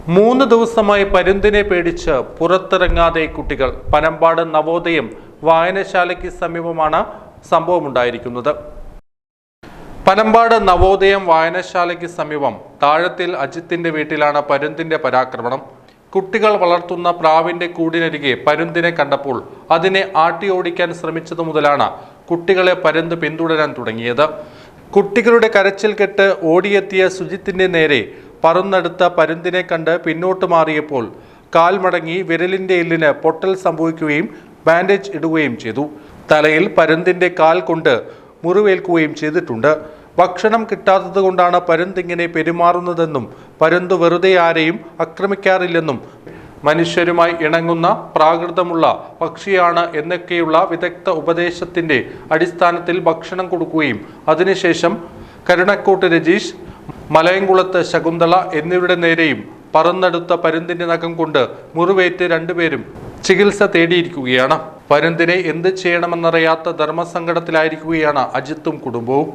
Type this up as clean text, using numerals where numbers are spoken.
3 ദിവസമായി പരുന്തിനെ പേടിച്ച് പുറത്തിറങ്ങാതെ കുട്ടികൾ. പനമ്പാട് നവോദയം വായനശാലയ്ക്ക് സമീപമാണ് സംഭവമുണ്ടായിരിക്കുന്നത്. പനമ്പാട് നവോദയം വായനശാലയ്ക്ക് സമീപം താഴത്തിൽ അജിത്തിന്റെ വീട്ടിലാണ് പരുന്തിന്റെ പരാക്രമണം. കുട്ടികൾ വളർത്തുന്ന പ്രാവിന്റെ കൂടിനരികെ പരുന്തിനെ കണ്ടപ്പോൾ അതിനെ ആട്ടിയോടിക്കാൻ ശ്രമിച്ചതു മുതലാണ് കുട്ടികളെ പരുന്ത് പിന്തുടരാൻ തുടങ്ങിയത്. കുട്ടികളുടെ കരച്ചിൽ കേട്ട് ഓടിയെത്തിയ സുജിത്തിന്റെ നേരെ പറന്നെടുത്ത പരുന്തിനെ കണ്ട് പിന്നോട്ട് മാറിയപ്പോൾ കാൽ മടങ്ങി വിരലിന്റെ എല്ലിന് പൊട്ടൽ സംഭവിക്കുകയും ബാൻഡേജ് ഇടുകയും ചെയ്തു. തലയിൽ പരുന്തിന്റെ കാൽ കൊണ്ട് മുറിവേൽക്കുകയും ചെയ്തിട്ടുണ്ട്. ഭക്ഷണം കിട്ടാത്തത് കൊണ്ടാണ് പരുന്തിങ്ങനെ പെരുമാറുന്നതെന്നും പരുന്ത് വെറുതെ ആരെയും ആക്രമിക്കാറില്ലെന്നും മനുഷ്യരുമായി ഇണങ്ങുന്ന പ്രാകൃതമുള്ള പക്ഷിയാണ് എന്നൊക്കെയുള്ള വിദഗ്ധ ഉപദേശത്തിന്റെ അടിസ്ഥാനത്തിൽ ഭക്ഷണം കൊടുക്കുകയും അതിനുശേഷം കരുണക്കോട്ട് രജീഷ്, മലയംകുളത്ത് ശകുന്തള എന്നിവരുടെ നേരെയും പറന്നെടുത്ത പരുന്തിന്റെ നഖം കൊണ്ട് മുറിവേറ്റ് രണ്ടുപേരും ചികിത്സ തേടിയിരിക്കുകയാണ്. പരുന്തിനെ എന്ത് ചെയ്യണമെന്നറിയാത്ത ധർമ്മസങ്കടത്തിലായിരിക്കുകയാണ് അജിത്തും കുടുംബവും.